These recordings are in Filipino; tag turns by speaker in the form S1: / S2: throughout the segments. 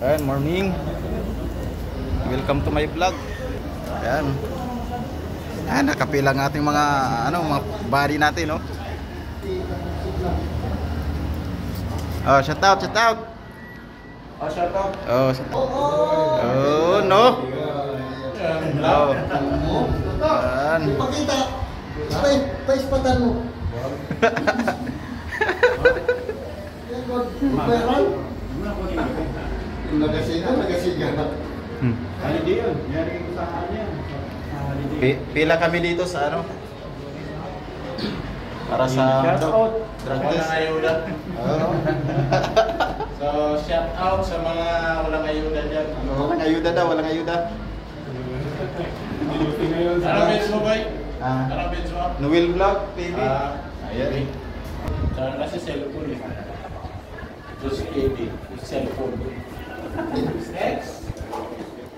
S1: Ayan, morning. Welcome to my vlog. Ayan. Ayan, nakapila ng ating mga mga body natin, no. Oh, shout out, shout out.
S2: Oh, shout out.
S1: Oh, shout out. Oh, no. Oh. Ayan.
S3: Pakita. Paispatan mo. Nagasiga.
S2: Holiday yun. Yari ko sa kanya.
S1: Pila kami dito sa para sa
S2: Shout out.
S1: drug
S2: Walang
S1: test.
S2: ayuda. So, shout out sa mga walang ayuda dyan.
S1: Walang ayuda daw, walang ayuda.
S2: Anong bench mo, boy?
S1: Ah,
S2: Anong bench mo?
S1: Noel Vlog TV.
S2: Ayan. Saan kasi cellphone eh. Ito si KB. Cellphone. Next.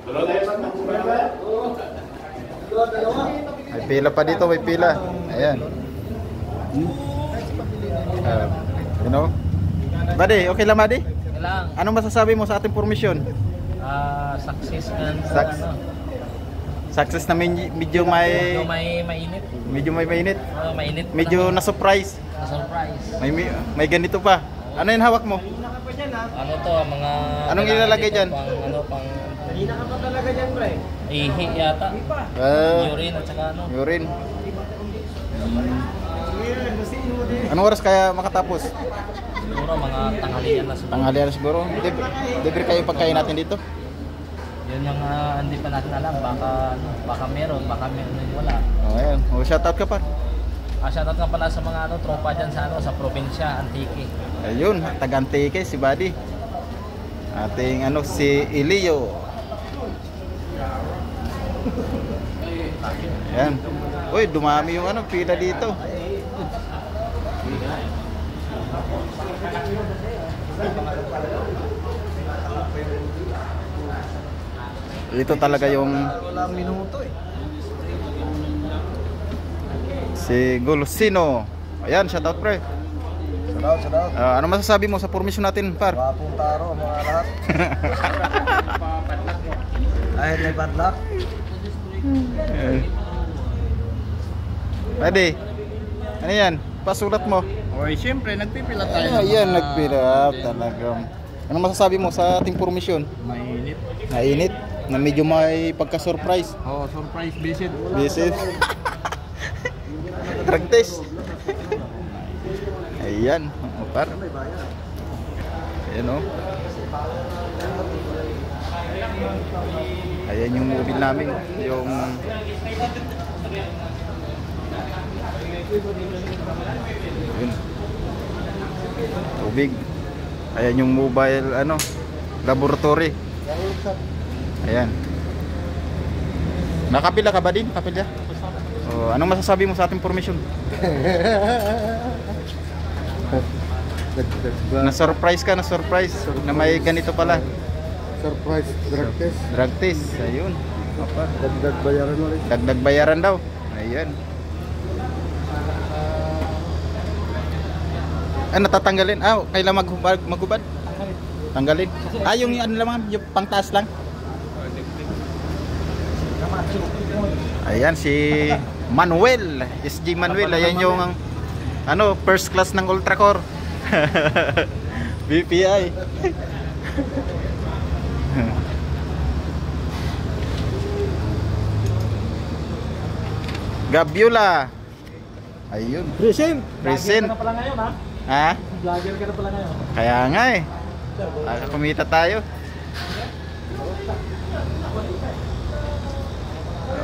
S2: Dalawa tayo sa mga ba?
S1: May pila pa dito, may pila. Ayan. You know? Buddy, okay lang, buddy?
S4: Kailang
S1: Anong masasabi mo sa ating formasyon?
S4: success and
S1: Success na medyo
S4: medyo
S1: may
S4: mainit.
S1: mainit.
S4: Mainit.
S1: Medyo na-surprise.
S4: surprise.
S1: May ganito pa. Ano yung hawak mo?
S4: Ano to, mga
S1: Anong ilalagay dyan?
S4: Pang ihi yata. Urine at saka
S1: Urine. Anong oras kaya makatapos?
S4: Siguro mga tanghalian na siguro.
S1: Tanghalian siguro. Libre kayo pagkain natin dito.
S4: Yun yung hindi pa natin alam. Baka meron din wala.
S1: Oh, ayan. Oh, shout out ka pa.
S4: Shoutout nga pala sa mga tropa dyan sa probinsya, Antique.
S1: Ayun, taga Antique si Buddy. Ating si Elio. Ayan. Uy, dumami yung pila dito. Ito talaga yung
S3: Walang minuto eh.
S1: si Golosino. Ayan, shout out pre.
S3: Shout out.
S1: Ano masasabi mo sa formation natin, par?
S3: Wapong taro mga lahat. Ahit may padlock.
S1: Pwede. Ano yan? Pasulat mo.
S2: Oy, siyempre, nagpipila tayo.
S1: Ayan, nagpirap talaga. Ano masasabi mo sa ating formation?
S2: Mainit.
S1: Nainit, na medyo may pagka-surprise.
S2: Oh, surprise visit.
S1: Visit. Drug test. Ayan, par. Ayan o. Ayan yung mobile namin. Yung yun. Tubig. Ayan yung mobile laboratory. Ayan. Nakapila ka ba din? Kapila? Oh, anong masasabi mo sa ating formation? Na-surprise ka, na-surprise na may ganito pala.
S3: Surprise drug test.
S1: Drug test, ayun. Apa?
S3: Dagdag bayaran ulit.
S1: Dagdag bayaran daw. Ayan. Natatanggalin. Kailan maghubad? Tanggalin. Yung lamang, yung pangtaas lang. Ayan si Manuel, SG Manuel. Ayan yung first class ng Ultracore. BPI. Gabiola. Ayun.
S3: Present.
S1: Present.
S4: Vlogger ka na pala ngayon, ha?
S1: Ha?
S4: Vlogger ka na pala ngayon.
S1: Kaya nga kumita tayo.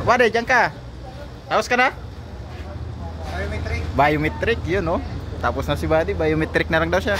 S1: Wade, dyan ka. Tapos ka na?
S3: Biometric.
S1: Biometric, yun, no? Tapos na si Buddy, biometric na lang daw siya.